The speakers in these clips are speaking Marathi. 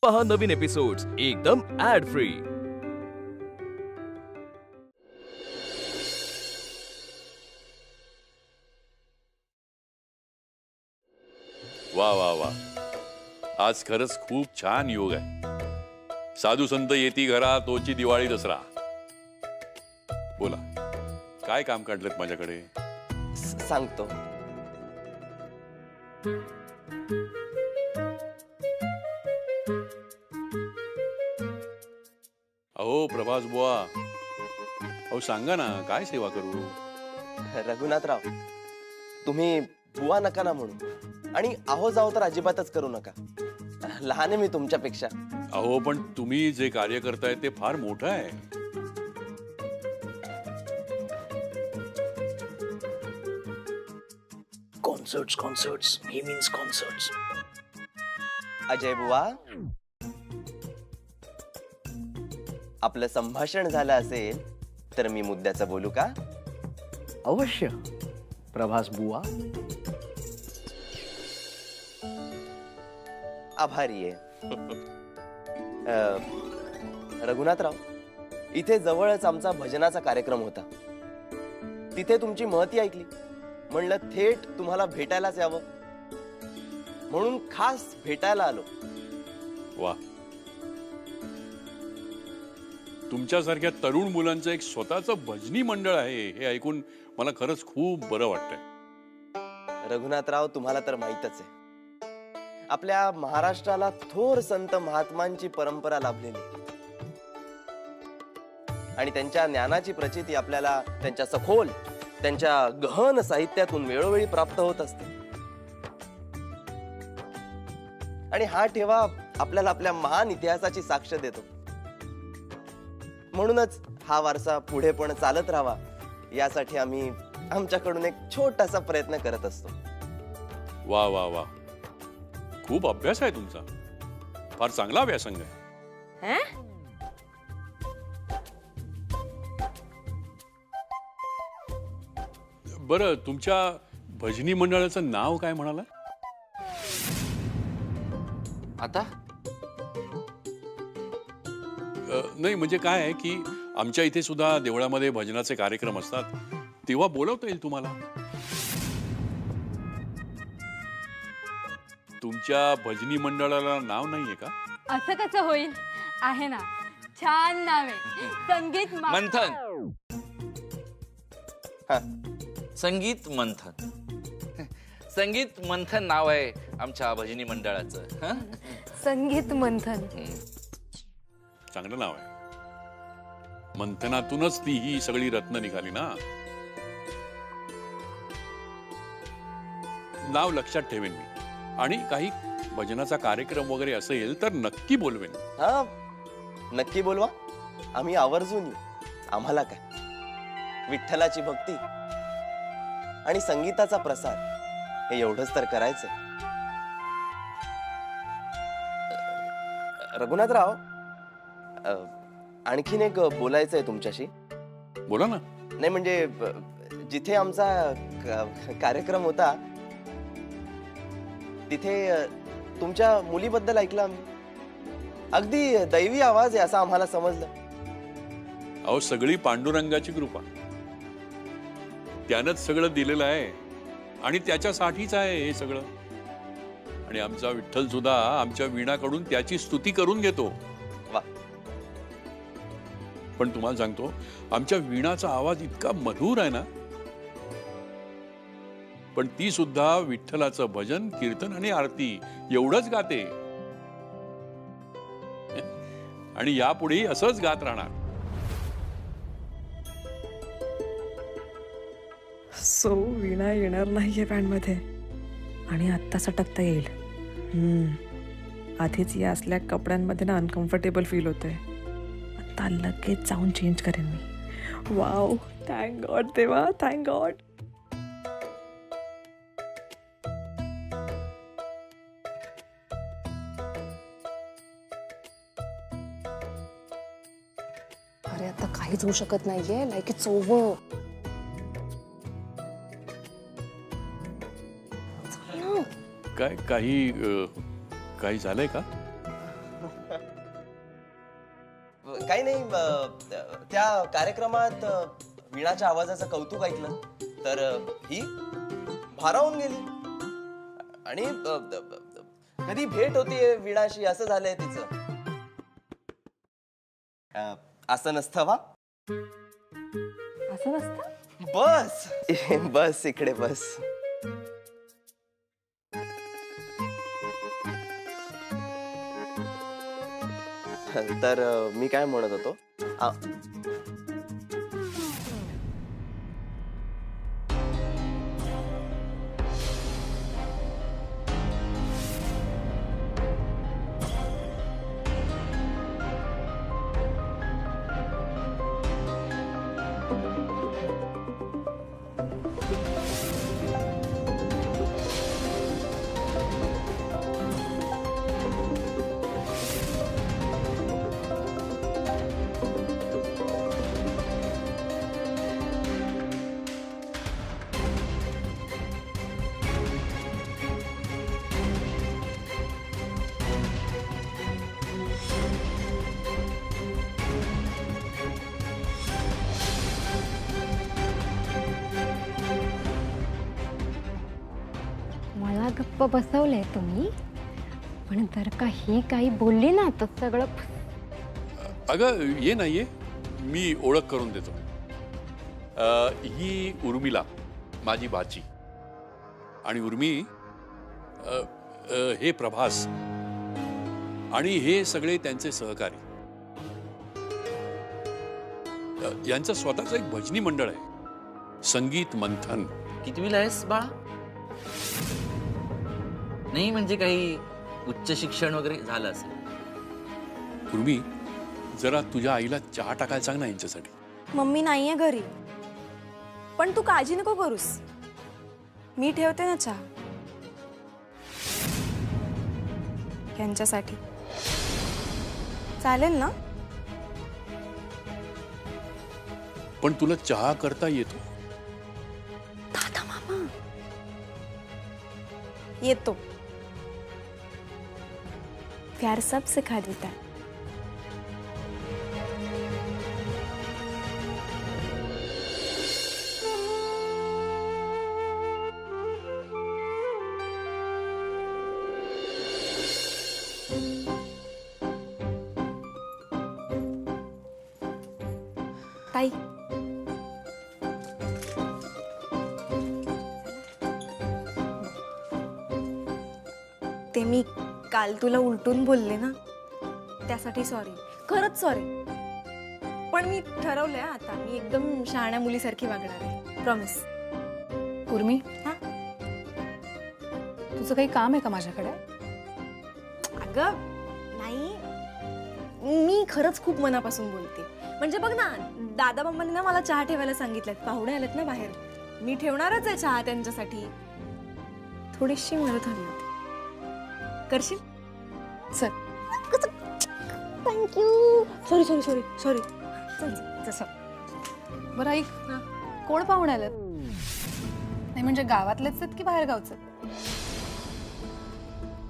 पहा नवीन एपिसोड्स एकदम ऍड फ्री। वा वा वा, आज खरंच खूप छान योग आहे। साधू संत येती घरा तोची दिवाळी दसरा। बोला, काय काम काढलेत माझ्याकडे? सांगतो। अहो प्रभास बुवा, अहो सांगा ना, काय सेवा करू? रघुनाथराव, तुम्ही बुवा नका ना म्हणू, आणि आहो जाओ तर अजिबातच करू नका। लहान आहे मी तुमच्यापेक्षा। अहो पण तुम्ही जे कार्य करताय ते फार मोठं आहे। Concerts. He means concerts. Ajay बुवा, आपलं संभाषण झालं असेल तर मी मुद्द्याचं बोलू का? अवश्य प्रभास बुवा। आभारी आहे। रघुनाथराव, इथे जवळच आमचा भजनाचा कार्यक्रम होता। तिथे तुमची महती ऐकली, म्हणलं थेट तुम्हाला भेटायलाच यावं, म्हणून खास भेटायला आलो। वा, तुमच्यासारख्या तरुण मुलांचं एक स्वतःचं भजनी मंडळ आहे हे ऐकून मला खरंच खूप बरं वाटतंय। रघुनाथराव, तुम्हाला तर माहीतच आहे, आपल्या महाराष्ट्राला थोर संत महात्मांची परंपरा लाभलेली आहे, आणि त्यांच्या ज्ञानाची प्रचिती आपल्याला त्यांच्या सखोल, त्यांच्या गहन साहित्यातून वेळोवेळी प्राप्त होत असते। आणि हा ठेवा आपल्याला आपल्या महान इतिहासाची साक्ष देतो। म्हणूनच हा वारसा पुढे पण चालत राहावा, यासाठी आम्ही आमच्याकडून एक छोटासा प्रयत्न करत असतो। वा वा वा, खूप अभ्यास आहे तुमचा, फार चांगला व्यासंग आहे। बरं, तुमच्या भजनी मंडळाचं नाव काय म्हणाला? आता नाही, म्हणजे काय आहे की आमच्या इथे सुद्धा देवळामध्ये भजनाचे कार्यक्रम असतात, तेव्हा बोलवता येईल तुम्हाला। तुमच्या भजनी मंडळाला नाव नाहीये का? असं कसं होईल, आहे ना, छान नाव आहे, संगीत मंथन। हा, संगीत मंथन। संगीत मंथन नाव आहे आमच्या भजनी मंडळाचं। हं? संगीत मंथन। चांगलं नाव आहे। मंथनातूनच ती ही सगळी रत्न निघाली ना। नाव लक्षात ठेवेन मी, आणि काही भजनाचा कार्यक्रम वगैरे असेल तर नक्की बोलवेन। हा, नक्की बोलवा, आम्ही आवर्जून येऊ। आम्हाला काय, विठ्ठलाची भक्ती आणि संगीताचा प्रसार हे एवढंच तर करायचं। रघुनाथराव, आणखीन एक बोलायचं आहे तुमच्याशी। बोला ना। नाही म्हणजे, जिथे आमचा कार्यक्रम होता तिथे तुमच्या मुलीबद्दल ऐकलं आम्ही। अगदी दैवी आवाज आहे असं आम्हाला समजलं। अहो, सगळी पांडुरंगाची कृपा, त्यानंच सगळं दिलेलं आहे आणि त्याच्यासाठीच आहे हे सगळं। आणि आमचा विठ्ठल सुद्धा आमच्या वीणाकडून त्याची स्तुती करून घेतो। वा, पण तुम्हाला सांगतो, आमच्या वीणाचा आवाज इतका मधुर आहे ना, पण ती सुद्धा विठ्ठलाचं भजन, कीर्तन आणि आरती एवढंच गाते, आणि यापुढे असंच गात राहणार। सो वीणा येणार नाहीये बँडमध्ये, आणि आत्ता सटकता येईल। आधीच या असल्या कपड्यांमध्ये ना अनकम्फर्टेबल फील होतंय। आता लगेच जाऊन चेंज करेन मी। वाव, थँक गॉड देवा, थँक गॉड। अरे आता काहीच होऊ शकत नाहीये, लाईक इट्स ओव्हर। काय काही काही झालंय का? काही नाही, त्या कार्यक्रमात वीणाच्या आवाजाचं कौतुक ऐकलं तर ही भारावून गेली आणि कधी भेट होतीये वीणाशी असं झालंय तिचं. असं नसतं वा. असं नसतं. बस बस इकडे बस. तर मी काय म्हणत होतो, मला गप्प बसवलंय तुम्ही, पण जर का ही काही बोलली ना तर सगळं अगं ये ना ये, मी ओळख करून देतो. ही उर्मिला माझी भाची आणि उर्मी हे प्रभास आणि हे सगळे त्यांचे सहकारी. यांचं स्वतःचं एक भजनी मंडळ आहे, संगीत मंथन. कितवीला आहेस बाळा? नाही म्हणजे काही उच्च शिक्षण वगैरे झालं असेल. उर्मी, जरा तुझ्या आईला चहा टाकायला सांग ना यांच्यासाठी. मम्मी नाहीये घरी, पण तू काळजी नको करूस, मी ठेवते ना चहा यांच्यासाठी. चालेल ना? पण तुला चहा करता येतो? दादा मामा येतो, प्यार सब सिखा देता है. ताई, ते मी काल तुला उलटून बोलले ना, त्यासाठी सॉरी, खरंच सॉरी. पण मी ठरवलंय आता मी एकदम शहाण्या मुलीसारखी वागणार आहे, प्रॉमिस. उर्मी, हा? तुझं काही काम आहे का माझ्याकडे? अगं नाही, मी खरंच खूप मनापासून बोलते. म्हणजे बघ ना, दादा बाबांनी ना मला चहा ठेवायला सांगितलं, पाहुणे आलेत ना बाहेर, मी ठेवणारच आहे चहा त्यांच्यासाठी. थोडीशी मदत हवी होती, करशील? चल. Thank you. Sorry sorry sorry sorry. चल तसं. बरं ऐक, कोण पाहुणे आलेत? नाही म्हणजे गावातलेच आहेत की बाहेर गावचे?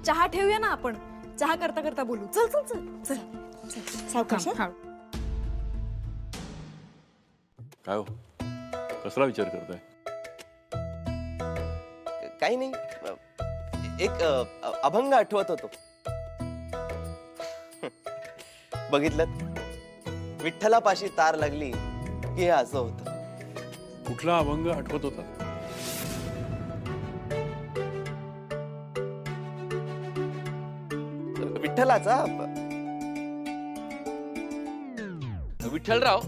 चहा ठेवूया ना आपण, चहा करता करता बोलू. चल चल चल चल. सावकाश. काय हो, कसला विचार करताय? काही नाही, एक अभंग आठवत होतो. बघितलं, विठ्ठलापाशी तार लागली की हे असं होतं. कुठला अभंग आठवत होता? विठ्ठलाचा. विठ्ठलराव,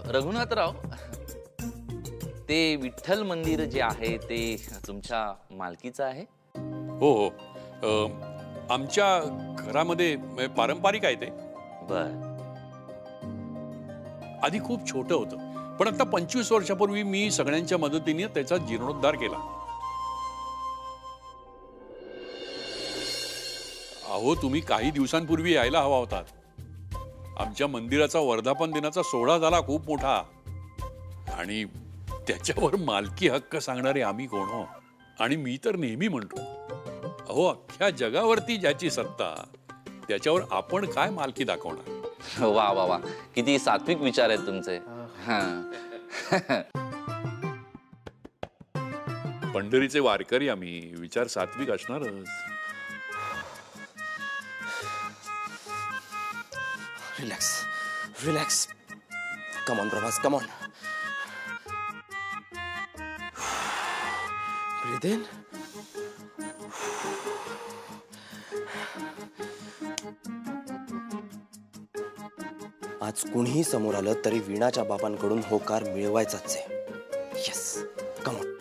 रघुनाथराव, ते विठ्ठल मंदिर जे आहे ते तुमच्या मालकीचं आहे? हो हो, आमच्या घरामध्ये पारंपरिक आहे ते. बर. आधी खूप छोटं होतं, पण आता 25 वर्षापूर्वी मी सगळ्यांच्या मदतीने त्याचा जीर्णोद्धार केला. अहो, तुम्ही काही दिवसांपूर्वी यायला हवा होतात. आमच्या मंदिराचा वर्धापन दिनाचा सोहळा झाला खूप मोठा, आणि त्याच्यावर मालकी हक्क सांगणारे आम्ही कोण हो? आणि मी तर नेहमी म्हणतो, अहो अख्ख्या जगावरती ज्याची सत्ता त्याच्यावर आपण काय मालकी दाखवणार. वा वा वा, किती सात्विक विचार आहेत तुमचे. हा. पंढरीचे वारकरी आम्ही, विचार सात्विक असणारच. Relax relax. Come on Prabhas, come on. Breathe in. आज कुणीही समोर आलं तरी वीणाच्या बाबांकडून होकार मिळवायचाच आहे. Yes, come on.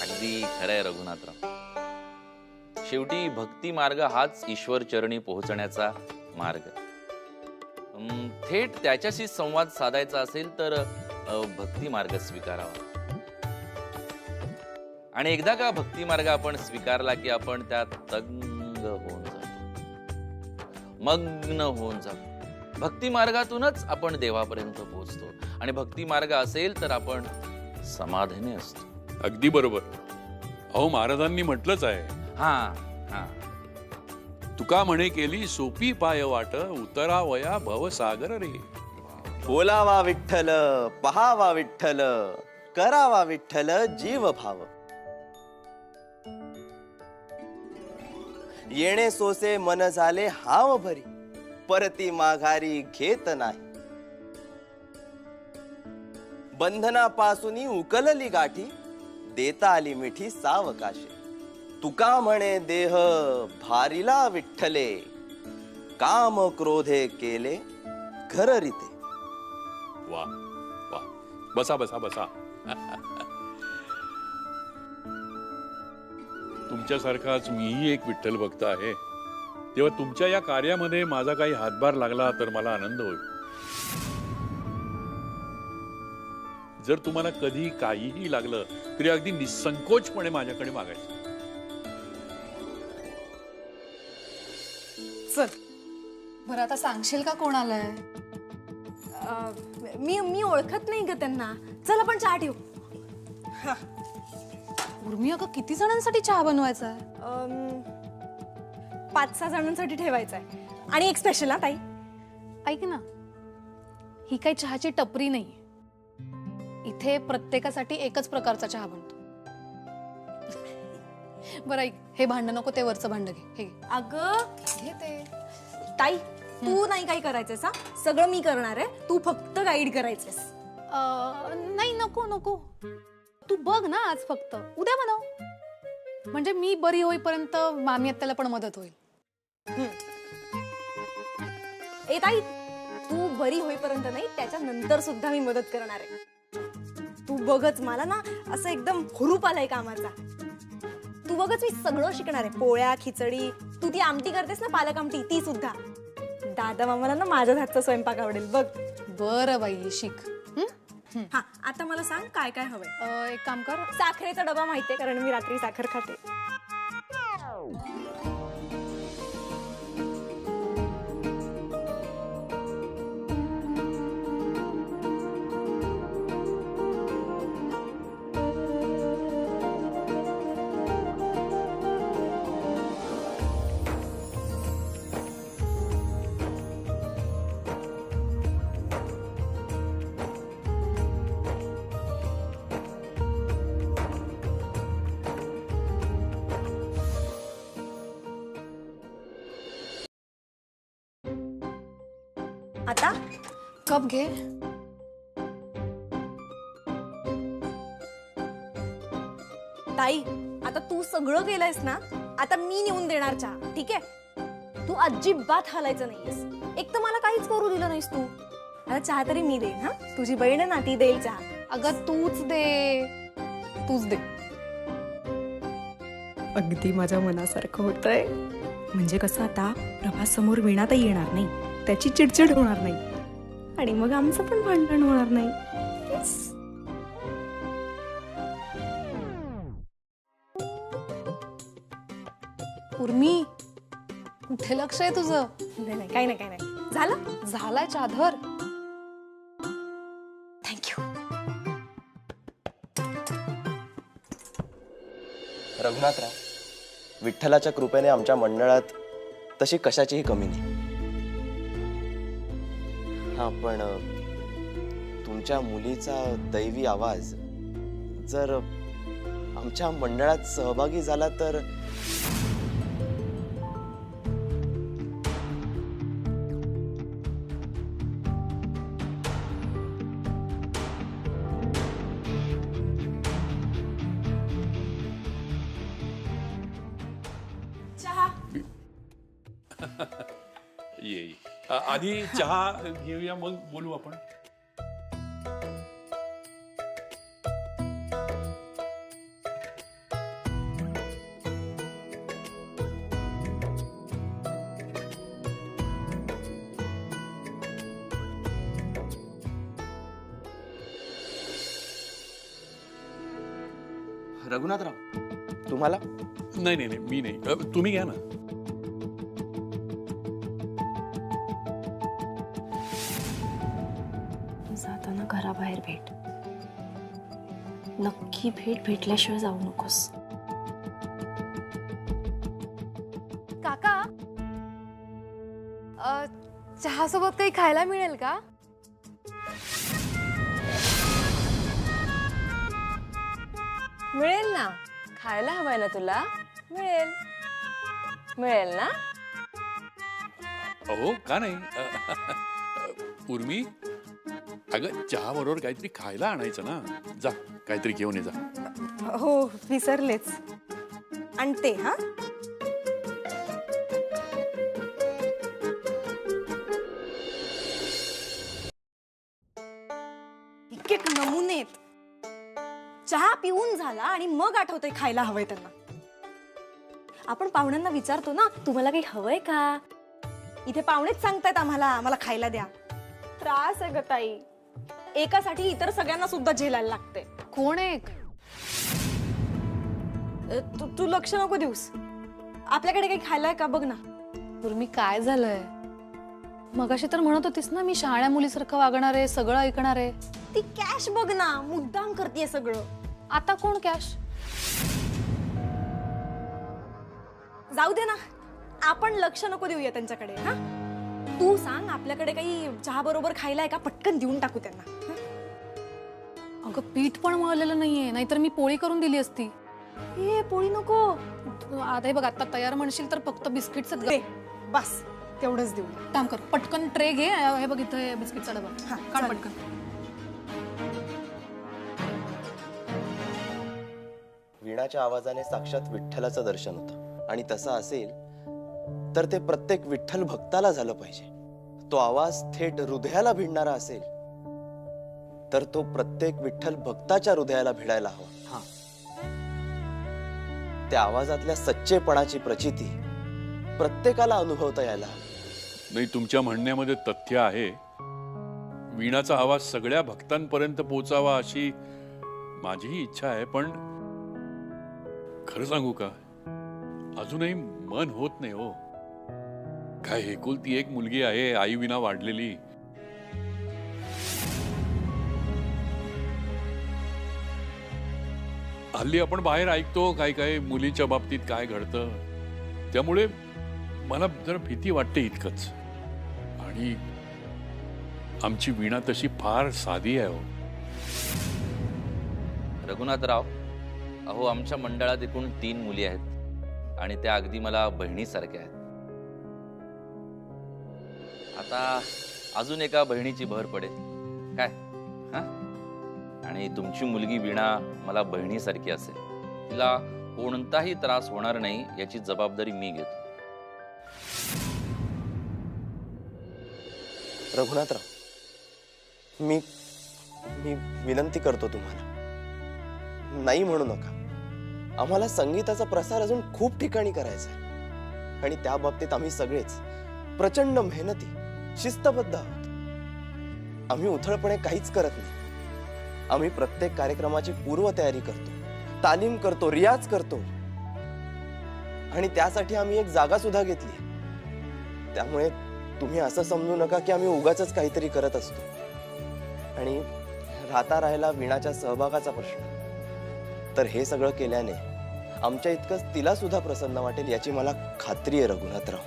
अगदी खरंय रघुनाथराव. शेवटी भक्ती मार्ग हाच ईश्वर चरणी पोहोचण्याचा मार्ग. थेट त्याच्याशी संवाद साधायचा असेल तर भक्ती मार्ग स्वीकारावा. आणि एकदा का भक्ती मार्ग आपण स्वीकारला की आपण त्यात तंग होऊन जातो, मग्न होऊन जातो. भक्ती मार्गातूनच आपण देवापर्यंत पोहोचतो. आणि भक्ती मार्ग असेल तर आपण समाधानी असतो. अगदी बरोबर. अहो महाराजांनी म्हटलंच आहे, हा हा. तुका म्हणे केली सोपी पाय वाट, उतरावया भवसागर रे. बोलावा विठ्ठल, पहावा विठ्ठल, करावा विठ्ठल जीव भाव. येणे सोसे मन झाले हाव भरी, परती माघारी घेत नाही. बंधनापासून उकलली गाठी, देता आली मिठी सावकाशे. तुका म्हणे देह भारीला विठ्ठले, काम क्रोधे केले घर रीते. वा वा, बसा बसा बसा. तुमच्यासारखाच मीही एक विठ्ठल भक्त आहे. तेव्हा तुमच्या या कार्यामध्ये माझा काही हातभार लागला तर मला आनंद होईल. जर तुम्हाला कधी काहीही लागलं तरी अगदी निसंकोचपणे माझ्याकडे मागायचं. चल बरं, आता सांगशील का कोण आलंय? मी ओळखत नाही ग त्यांना. चल आपण चहा ठेवू. उर्मी, अगं किती जणांसाठी चहा बनवायचा आहे? 5-6 जणांसाठी ठेवायचा आहे. आणि एक स्पेशल हा ताई. ऐक ना, ही काही चहाची टपरी नाही. इथे प्रत्येकासाठी एकच प्रकारचा चहा बनतो. बरं ऐक, हे भांड नको, ते वरचं भांड घे. हे घे. अगं घे ते. ताई, तू नाही काही करायचंस हा. सगळं मी करणार आहे. तू फक्त गाईड करायचंस. नाही, नको नको. तू बघ ना आज, फक्त उद्या बनव. म्हणजे मी बरी होईपर्यंत मामी आत्याला पण मदत होईल. ए ताई, तू बरी होईपर्यंत नाही, त्याच्या नंतर सुद्धा मी मदत करणार आहे. तू बघच, मला ना असं एकदम हुरूप आलाय कामाचा. तू बघच, मी सगळं शिकणार आहे. पोळ्या, खिचडी, तू ती आमटी करतेस ना, पालक आमटी, ती सुद्धा. दादा मामाला ना माझ्याच हातचा स्वयंपाक आवडेल बघ. बरं बाई, शिक. हा, आता मला सांग काय काय हवंय. एक काम कर, साखरेचा डबा माहितीये, कारण मी रात्री साखर खाते. आता कप घे. ताई, आता तू सगळं केलंयस ना, आता मी नेऊन देणार चहा, ठीक आहे? तू अजिबात हालायचं नाहीयेस. एक तर मला काहीच करू दिलं नाहीस तू. आता चहा तरी मी देईन. हा, तुझी बहीण आहे ना, ती देईल चहा. अगं तूच दे, तूच दे. अगदी माझ्या मनासारखं होतंय. म्हणजे कसं, आता प्रभास समोर वीणाताई येणार नाही, त्याची चिडचिड होणार नाही, आणि मग आमचं पण भांडण होणार नाही. उर्मी, कुठे लक्ष आहे तुझं? नाही, काही नाही. झालं? झालाय चादर. थँक्यू. रघुनाथराव, विठ्ठलाच्या कृपेने आमच्या मंडळात तशी कशाचीही कमी नाही. हा, पण तुमच्या मुलीचा दैवी आवाज जर आमच्या मंडळात सहभागी झाला तर चहा. ये आधी चहा घेऊया मग बोलू आपण. रघुनाथराव, तुम्हाला? नाही नाही नाही, मी नाही. तुम्ही घ्या ना. जाताना घराबाहेर भेट. नक्की भेटल्याशिवाय जाऊ नकोस. काका, चहा सोबत काही खायला मिळेल का? मिळेल ना. खायला हवंय ना तुला? मिळेल. मिळेल ना? हो, का नाही. उर्मी, अगं चहा बरोबर काहीतरी खायला आणायचं ना. जा, काहीतरी घेऊन ये जा. हो, विसरलेच. आणते. हा, एक नमुनेत. चहा पिऊन झाला आणि मग आठवतंय खायला हवंय त्यांना. आपण पाहुण्यांना विचारतो ना, तुम्हाला काही हवंय का? इथे पाहुणेच सांगतायत आम्हाला खायला द्या. त्रास आहे ग ताई. एकासाठी इतर सगळ्यांना सुद्धा झेलायला लागते. कोण एक? तू लक्ष नको देऊस. आपल्याकडे काही खायला आहे का बघ ना. उर्मी, काय झालंय? मगाशी तर म्हणत होतीस ना मी शहाण्या मुलीसारखं वागणार आहे, सगळं ऐकणार आहे. ती कॅश बघ ना, मुद्दाम करतेय सगळं. आता कोण कॅश? जाऊ दे ना, आपण लक्ष नको देऊया त्यांच्याकडे. हा, तू सांग आपल्याकडे काही चहा बरोबर खायला आहे का? पटकन देऊन टाकू त्यांना. अगं, पीठ पण मळलेलं नाहीये, नाहीतर मी पोळी करून दिली असती. ए, पोळी नको. आता हे बघ, आता तयार म्हणशील तर फक्त बिस्किटच दे, बस तेवढंच देऊ. काम कर, पटकन ट्रे घे. हे बघ, इथं बिस्किटचा डबा. हा, काढ चालेल. पटकन. वीणाच्या आवाजाने साक्षात विठ्ठलाचं दर्शन होतं. आणि तसं असेल तर ते प्रत्येक विठ्ठल भक्ताला झालं पाहिजे. तो आवाज थेट हृदयाला भिडणारा असेल तर तो प्रत्येक विठ्ठल भक्ताच्या हृदयाला भिडायला हवा. त्या आवाजातल्या सच्चेपणाची प्रचिती प्रत्येकाला अनुभवता यायला हवी. नाही, तुमच्या म्हणण्यामध्ये तथ्य आहे. वीणाचा आवाज सगळ्या भक्तांपर्यंत पोहोचावा अशी माझीही इच्छा आहे. पण खरं सांगू का, अजूनही मन होत नाही हो. काय एकुलती एक मुलगी आहे, आई विना वाढलेली. हल्ली आपण बाहेर ऐकतो काय काय मुलीच्या बाबतीत काय घडतं. त्यामुळे मला जरा भीती वाटते इतकंच. आणि आमची वीणा तशी फार साधी आहे हो. रघुनाथराव, अहो आमच्या मंडळात एकूण 3 मुली आहेत आणि त्या अगदी मला बहिणीसारख्या आहेत. आता अजून एका बहिणीची भर पडेल काय? हा, आणि तुमची मुलगी वीणा मला बहिणीसारखी असेल. तिला कोणताही त्रास होणार नाही याची जबाबदारी मी घेतो. रघुनाथराव, मी विनंती करतो तुम्हाला, नाही म्हणू नका. आम्हाला संगीताचा प्रसार अजून खूप ठिकाणी करायचा आहे आणि त्या बाबतीत आम्ही सगळेच प्रचंड मेहनती, शिस्तबद्ध आहोत. आम्ही उथळपणे काहीच करत नाही. आम्ही प्रत्येक कार्यक्रमाची पूर्वतयारी करतो, तालीम करतो, रियाज करतो आणि त्यासाठी आम्ही एक जागा सुद्धा घेतली. त्यामुळे तुम्ही असं समजू नका की आम्ही उगाच काहीतरी करत असतो. आणि राहिला वीणाच्या सहभागाचा प्रश्न, तर हे सगळं केल्याने आमच्या इतकंच तिला सुद्धा प्रसन्न वाटेल याची मला खात्री आहे रघुनाथराव.